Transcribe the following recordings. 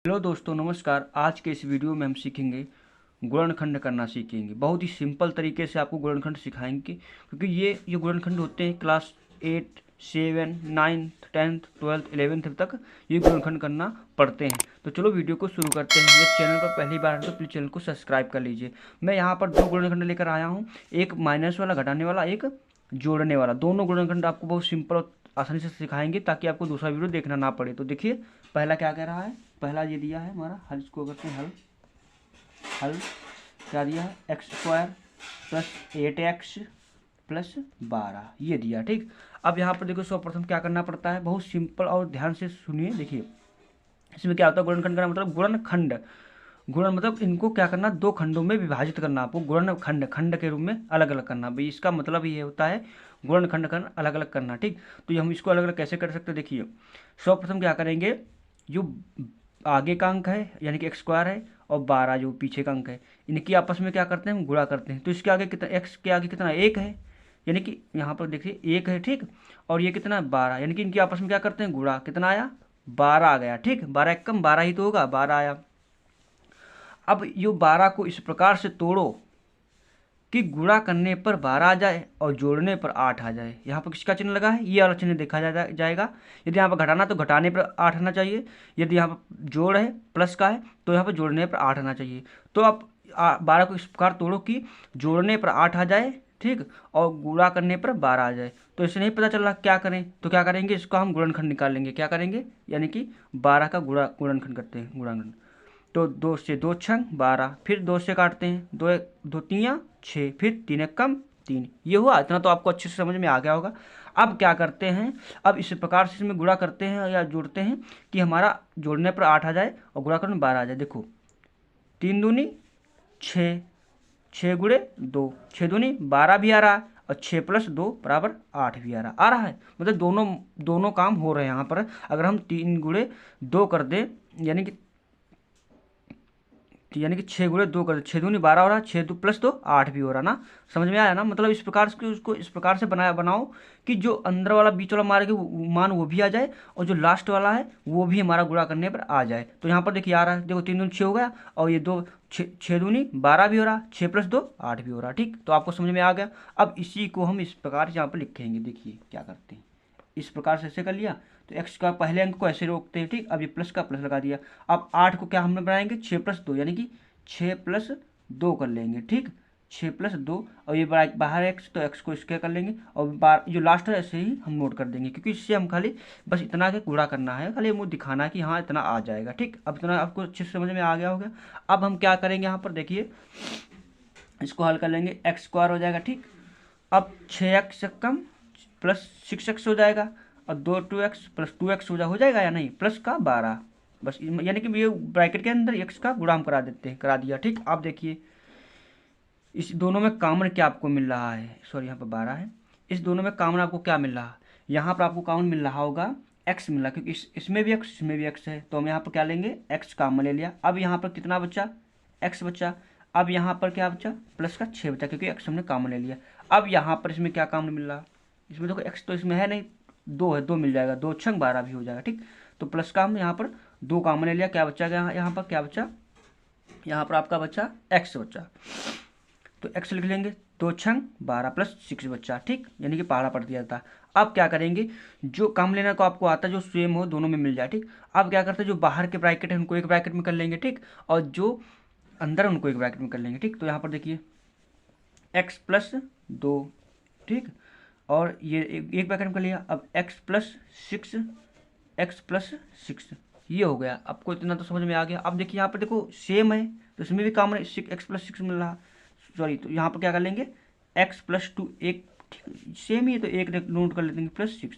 Hello दोस्तों, नमस्कार। आज के इस वीडियो में हम सीखेंगे गुणनखंड करना सीखेंगे। बहुत ही सिंपल तरीके से आपको गुणनखंड सिखाएंगे, क्योंकि ये गुणनखंड होते हैं class 8, 7, 9th, 10th, 12th, 11th तक ये गुणनखंड करना पड़ते हैं। तो चलो वीडियो को शुरू करते हैं। ये चैनल पर पहली बार है तो प्लीज़ चैनल को सब्सक्राइब कर लीजिए। मैं यहाँ पर दो गुणनखंड लेकर आया हूँ, एक माइनस वाला घटाने वाला, एक जोड़ने वाला। दोनों गुणनखंड आपको बहुत सिंपल और आसानी से सिखाएंगे ताकि आपको दूसरा वीडियो देखना ना पड़े। तो देखिए पहला क्या कह रहा है। पहला ये दिया है हमारा हल, इसको करते हैं हल। हल क्या दिया है, x² प्लस 8x प्लस 12 ये दिया। ठीक, अब यहाँ पर देखो सर्वप्रथम क्या करना पड़ता है, बहुत सिंपल और ध्यान से सुनिए। देखिए इसमें क्या होता है, गुणनखंड का मतलब गुणनखंड। गुणन मतलब इनको क्या करना, दो खंडों में विभाजित करना। आपको गुणनखंड खंड के रूप में अलग अलग करना। भाई इसका मतलब ये होता है गुणनखंड करना, अलग अलग करना। ठीक, तो ये हम इसको अलग अलग कैसे कर सकते हैं। देखिए सर्वप्रथम क्या करेंगे, जो आगे का अंक है यानी कि x² है और 12 जो पीछे का अंक है, इनकी आपस में क्या करते हैं, हम गुणा करते हैं। तो इसके आगे कितना, x के आगे कितना, 1 है, यानी कि यहाँ पर देखिए 1 है। ठीक, और ये कितना 12, यानी कि इनकी आपस में क्या करते हैं, गुणा। कितना आया, 12 आ गया। ठीक, 12 एकम 12 ही तो होगा, 12 आया। अब यो 12 को इस प्रकार से तोड़ो कि गुणा करने पर 12 आ जाए और जोड़ने पर 8 आ जाए। यहाँ पर किसका चिन्ह लगा है, ये वाला चिन्ह देखा जाएगा। यदि यहाँ पर घटाना तो घटाने पर 8 आना चाहिए। यदि यहाँ पर जोड़ है प्लस का है तो यहाँ पर जोड़ने पर 8 आना चाहिए। तो आप 12 को इस प्रकार तोड़ो कि जोड़ने पर 8 आ जाए, ठीक, और गुणा करने पर 12 आ जाए। तो इसे नहीं पता चल रहा क्या करें, तो क्या करेंगे, इसको हम गुणनखंड निकाल लेंगे। क्या करेंगे, यानी कि 12 का गुणनखंड करते हैं, गुणनखंड। तो 2 से 2 छंग 12, फिर 2 से काटते हैं, 2 2 तियाँ 6, फिर 3 एकम 3। ये हुआ, इतना तो आपको अच्छे से समझ में आ गया होगा। अब क्या करते हैं, अब इस प्रकार से इसमें गुणा करते हैं या जोड़ते हैं कि हमारा जोड़ने पर 8 आ जाए और गुणा करने पर 12 आ जाए। देखो 3 दूनी 6, 6 गुणे 2, 6 दूनी 12 भी आ रहा है और 6 प्लस 2 बराबर 8 भी आ रहा है। मतलब दोनों दोनों काम हो रहे हैं यहाँ पर। अगर हम 3 गुणे 2 कर दें, यानी कि 6 गुणे 2 कर, 6 दूनी 12 हो रहा है, 6 2 प्लस 2 8 भी हो रहा ना। समझ में आया ना। मतलब इस प्रकार से उसको इस प्रकार से बनाओ कि जो अंदर वाला बीच वाला मार के मान वो भी आ जाए और जो लास्ट वाला है वो भी हमारा गुणा करने पर आ जाए। तो यहाँ पर देखिए आ रहा है, देखो 3 दूनी 6 हो गया और ये 2 6 दूनी 12 भी हो रहा, 6 प्लस 2 8 भी हो रहा। ठीक, तो आपको समझ में आ गया। अब इसी को हम इस प्रकार से यहाँ पर लिखेंगे। देखिए क्या करते हैं, इस प्रकार से ऐसे कर लिया तो x का पहले अंक को ऐसे रोकते हैं। ठीक, अब ये प्लस का प्लस लगा दिया। अब 8 को क्या हमने बनाएंगे, 6 प्लस 2, यानी कि 6 प्लस 2 कर लेंगे। ठीक, 6 प्लस 2, और ये बाहर x तो x को स्क्वायर कर लेंगे और जो लास्ट है ऐसे ही हम नोट कर देंगे, क्योंकि इससे हम खाली बस इतना के गुणा करना है, खाली मुझे दिखाना है कि हाँ इतना आ जाएगा। ठीक, अब इतना आपको अच्छे से समझ में आ गया होगा। अब हम क्या करेंगे, यहाँ पर देखिए इसको हल कर लेंगे, x² हो जाएगा। ठीक, अब 6x कम प्लस 6x हो जाएगा और 2x प्लस 2x हो जाएगा या नहीं, प्लस का 12, बस यानी कि ये ब्रैकेट के अंदर x का गुणा हम करा दिया। ठीक, आप देखिए इस दोनों में कॉमन क्या आपको मिल रहा है, सॉरी यहाँ पर 12 है, इस दोनों में कॉमन आपको क्या मिल रहा है, यहाँ पर आपको कॉमन मिल रहा होगा x मिल रहा है, क्योंकि इसमें भी x इसमें भी x है। तो हम यहाँ पर क्या लेंगे, x कॉमन ले लिया। अब यहाँ पर कितना बचा, x बचा। अब यहाँ पर क्या बचा, प्लस का 6 बचा, क्योंकि x हमने कॉमन ले लिया। अब यहाँ पर इसमें क्या कॉमन मिल रहा, इसमें देखो x तो इसमें है नहीं, 2 है, 2 मिल जाएगा, 2 छंग 12 भी हो जाएगा। ठीक, तो प्लस का हम यहाँ पर 2 कॉमन ले लिया, क्या बचा गया यहाँ पर, क्या बचा, यहाँ पर आपका बचा x बचा। तो x लिख लेंगे, 2 छंग 12 प्लस 6 बच्चा। ठीक, यानी कि पहाड़ा पड़ दिया था। अब क्या करेंगे, जो कम लेना को आपको आता है, जो सेम हो दोनों में मिल जाए। ठीक, अब क्या करते हैं, जो बाहर के ब्रैकेट है उनको एक ब्रैकेट में कर लेंगे। ठीक, और जो अंदर उनको एक ब्रैकेट में कर लेंगे। ठीक, तो यहाँ पर देखिए x प्लस 2, ठीक, और ये एक ब्रैकेट में कर लिया। अब x प्लस 6 ये हो गया। आपको इतना तो समझ में आ गया। अब देखिए यहाँ पर देखो सेम है तो इसमें भी कॉमन x प्लस 6 मिल रहा, सॉरी, तो यहाँ पर क्या कर लेंगे, x प्लस 2, एक सेम ही है तो एक नोट कर लेंगे, प्लस 6।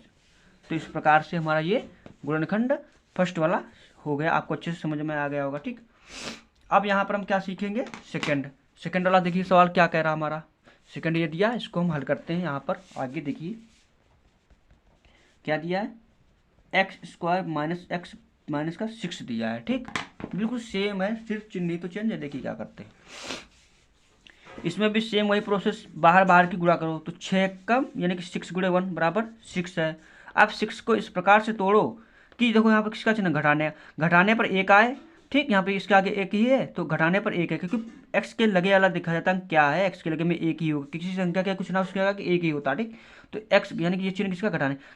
तो इस प्रकार से हमारा ये गुणनखंड फर्स्ट वाला हो गया। आपको अच्छे से समझ में आ गया होगा। ठीक, अब यहाँ पर हम क्या सीखेंगे, सेकंड वाला। देखिए सवाल क्या कह रहा हमारा, सेकंड ये दिया, इसको हम हल करते हैं। यहाँ पर आगे देखिए क्या दिया है, x² माइनस x माइनस का 6 दिया है। ठीक, बिल्कुल सेम है, सिर्फ चिन्ह तो चेंज है। देखिए क्या करते हैं, इसमें भी सेम वही प्रोसेस, बाहर की गुणा करो तो 6 कम यानी कि 6 गुणे 1 बराबर 6 है। अब 6 को इस प्रकार से तोड़ो कि देखो यहाँ पर किसका चिन्ह, घटाने पर 1 आए ठीक, यहाँ पे इसके आगे एक ही है तो घटाने पर एक है, क्योंकि एक्स के लगे वाला देखा जाता है क्या है, एक्स के लगे में एक ही होगा, किसी संख्या का कुछ ना उसके आगे एक ही होता है। ठीक, तो एक्स यानी कि ये चिन्ह किसका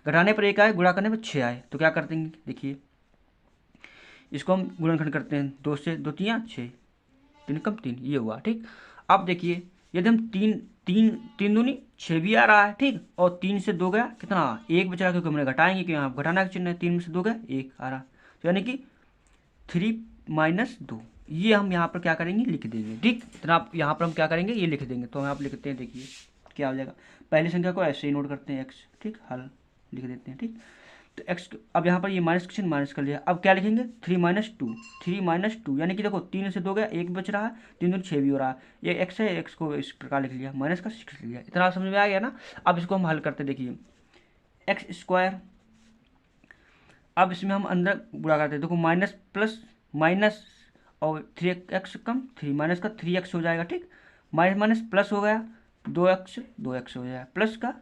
घटाने पर एक आए, गुणा करने पर 6 आए, तो क्या कर देंगे देखिए, इसको हम गुणनखंड करते हैं, 2 से 2 तियाँ 6, 3 कम 3, ये हुआ। ठीक, अब देखिए यदि हम तीन दूनी 6 भी आ रहा है, ठीक, और 3 से 2 गया कितना, 1 बच रहा, क्योंकि हमने घटाएंगे, क्योंकि यहाँ घटाना का चिन्ह है, 3 में से 2 गया 1 आ रहा, तो यानी कि 3 - 2, ये हम यहाँ पर क्या करेंगे लिख देंगे। ठीक, इतना आप यहाँ पर हम क्या करेंगे ये लिख देंगे, तो हम यहाँ पर लिखते हैं, देखिए क्या हो जाएगा, पहली संख्या को ऐसे ही नोट करते हैं एक्स, ठीक, हल लिख देते हैं। ठीक, तो एक्स अब यहाँ पर ये माइनस का चिन्ह माइनस कर लिया, अब क्या लिखेंगे 3 - 2 यानी कि देखो 3 से 2 गया 1 बच रहा है, 3 दूनी 6 भी हो रहा है, ये एक्स है, एक्स को इस प्रकार लिख लिया, माइनस का 6 लिख लिया, इतना समझ में आ गया ना। अब इसको हम हल करते, देखिए एक्स स्क्वायर, अब इसमें हम अंदर बुरा करते हैं, देखो माइनस प्लस माइनस और 3x कम 3 माइनस का 3x हो जाएगा। ठीक, माइनस माइनस प्लस हो गया, 2x हो जाएगा, प्लस का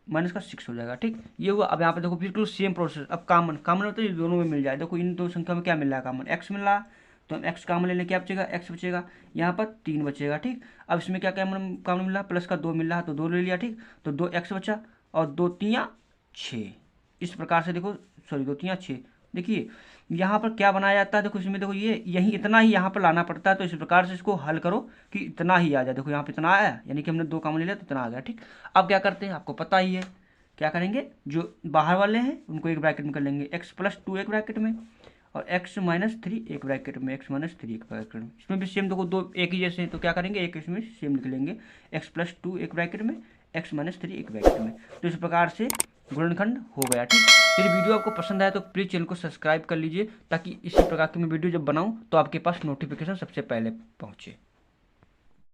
माइनस का 6 हो जाएगा। ठीक, ये हुआ। अब यहाँ पे देखो बिल्कुल सेम प्रोसेस, अब कॉमन मतलब ये दोनों में मिल जाए, देखो इन दो संख्या में क्या मिल रहा है कॉमन, x मिल रहा है, तो हम x कॉमन लेने, क्या बचेगा x बचेगा, यहाँ पर 3 बचेगा। ठीक, अब इसमें क्या क्या कॉमन मिल रहा है, प्लस का 2 मिल रहा है तो 2 ले लिया। ठीक, तो 2x बचा और 2 तियाँ 6, इस प्रकार से देखो, सॉरी 2 तियाँ 6, देखिए यहाँ पर क्या बनाया जाता है, देखो इसमें देखो ये यही इतना ही यहाँ पर लाना पड़ता है, तो इस प्रकार से इसको हल करो कि इतना ही आ जाए, देखो यहाँ पे इतना आया, यानी कि हमने 2 कॉमन ले लिया तो इतना आ गया। ठीक, अब क्या करते हैं आपको पता ही है, क्या करेंगे, जो बाहर वाले हैं उनको एक ब्रैकेट में कर लेंगे, x+2 एक ब्रैकेट में और x-3 एक ब्रैकेट में, x-3 एक ब्रैकेट में, इसमें भी सेम देखो 2 एक ही जैसे हैं, तो क्या करेंगे एक इसमें सेम लिख लेंगे, x+2 एक ब्रैकेट में, x-3 एक ब्रैकेट में, तो इस प्रकार से गुणनखंड हो गया। ठीक, यदि वीडियो आपको पसंद आया तो प्लीज़ चैनल को सब्सक्राइब कर लीजिए, ताकि इसी प्रकार की मैं वीडियो जब बनाऊं तो आपके पास नोटिफिकेशन सबसे पहले पहुंचे।